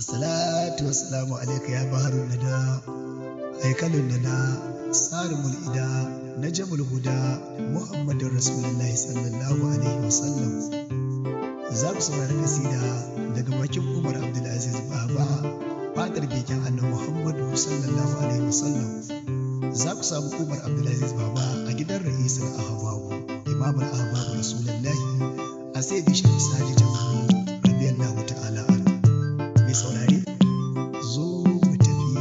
Wassalatu wassalamu alaika ya baharun nada haikalun nada sarimul ida najmul huda Muhammadun Rasulullahi sallallahu alaihi wasallam. Za ku saurari kasida daga bakin Umar Abdulaziz Baba fadar beken annabi Muhammadu sallallahu alaihi wasallam. Za ku samu Umar Abdulaziz Baba a gidan ra'isul ahbabu Imam al-ahbabu Rasulullahi a sai bishop Sadi Jamhuri radiyallahu ta'ala anhu. Mai saurare zo mu tafi.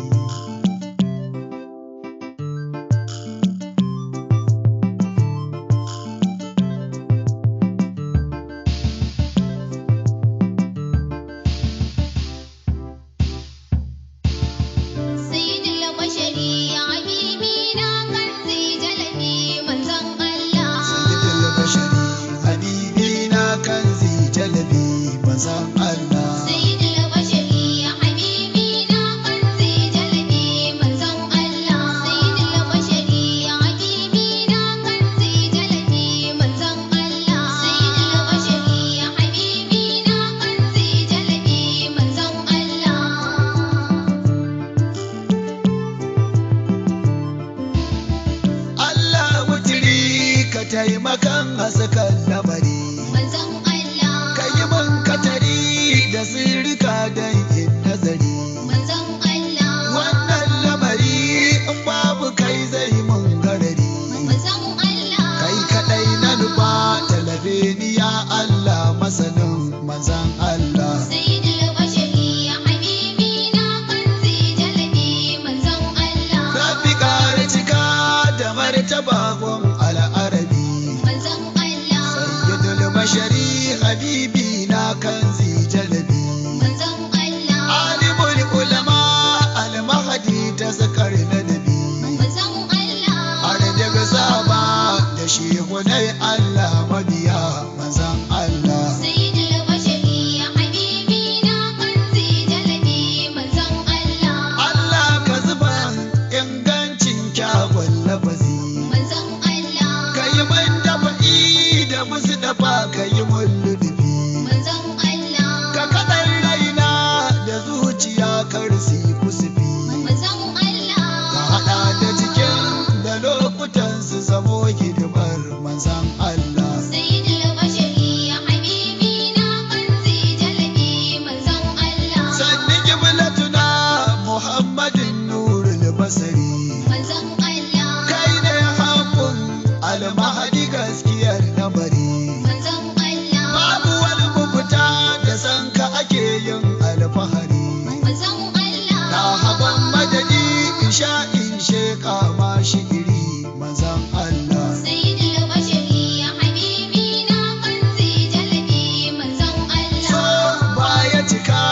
Taimakan hasakan lamari manzon Allah, ka yi man katari da sirrika don yin nazari manzon Allah. Wannan lamari in babu kai zai mun garari manzon Allah. Kai kadai na nufa talabe ni ya Allah masanin manzon Allah. Sayyidul bashari ya habibi na kanzi jalabi manzon Allah. Rabbi kare cika da martaba gon al'arabi bashari habibi na kanzi jalabi manzon Allah. Alimul ulama al-mahdi ta zakar ladabi manzon Allah. Har da gasaba da shehunai Allah mabiya manzon Allah. Sayyidul bashari habibi na kanzi jalabi manzon Allah. Allah ka zuba ingancin kyawun lafazi manzon Allah. Kai man dafa'i da musu dafa ka yi mun ludufi manzon Allah. Ka kaɗan raina da zuciya karsi kusufi manzon Allah. Ka haɗa da cikin da lokutan su zamo hidimar manzon Allah. Sayyidul bashari ya habibi na kanzi jalabi manzon Allah. Sanni qiblatuna Muhammadin nurul basari manzon Allah. Kai ne haƙun al-mahdi gaskiyar lamari alfahari manzon Allah. Na haban madadi in sheka ma shigiri manzon Allah. Sayyidul bashari ya habibi na kanzi jalabi manzon Allah. So baya cika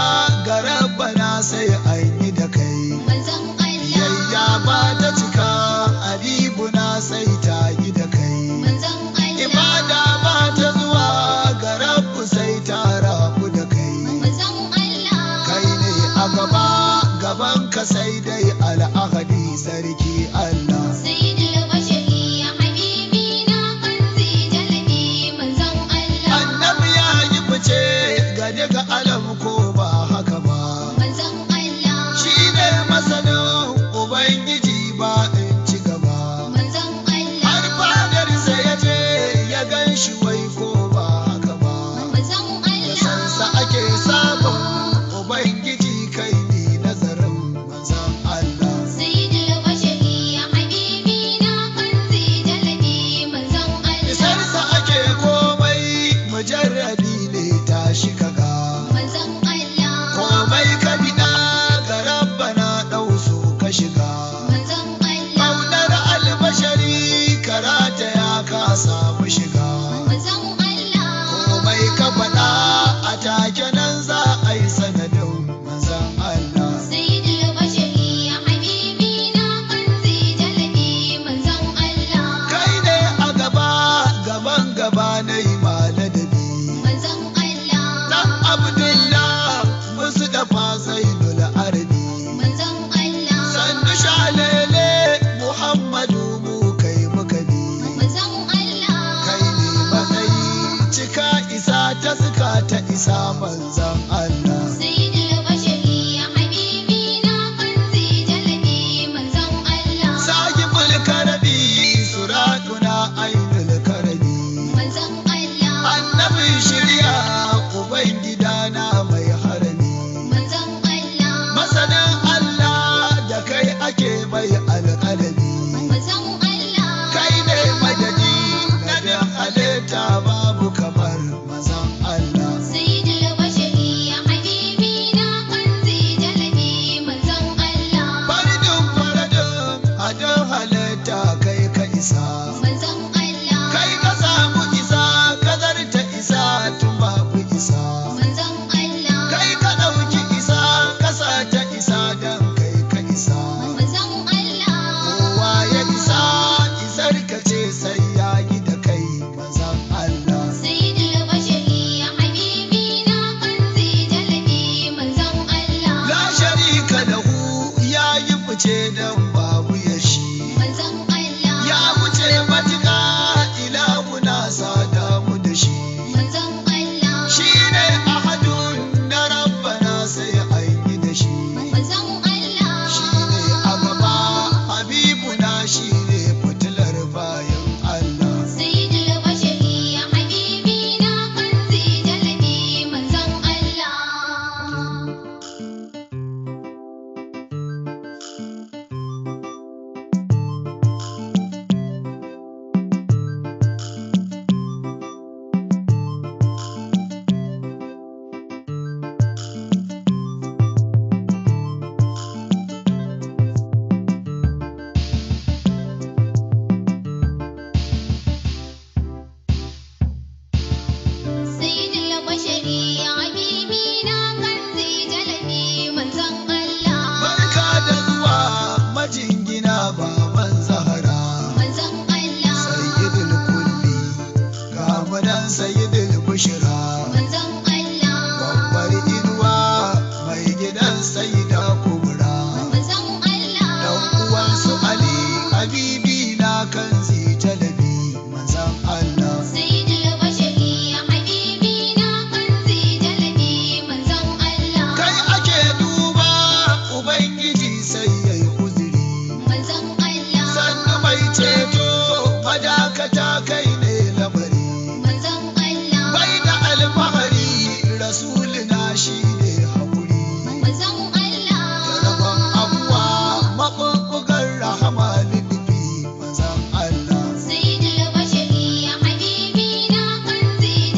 ga rabbana sai an yi da kai manzon Allah. Yayya ba ta cika habibuna sai ta yi da kai manzon Allah. Ibada ba ta zuwa ga rabbu sai ta rabu da kai gaban ka sai dai al'ahadi sarki Allah. Sayyidul bashari ya habibi na kanzi jalabi manzon Allah. Annabi ya yi fice ga daga alam ko ba haka ba manzon Allah. Shi ne masanin ubangiji ba in ci gaba manzon Allah. Har fadarsa ya je ya gan shi wai ko ba haka ba manzon Allah. Da sansa ake sabon ubangiji kai manzon Allah. shaidan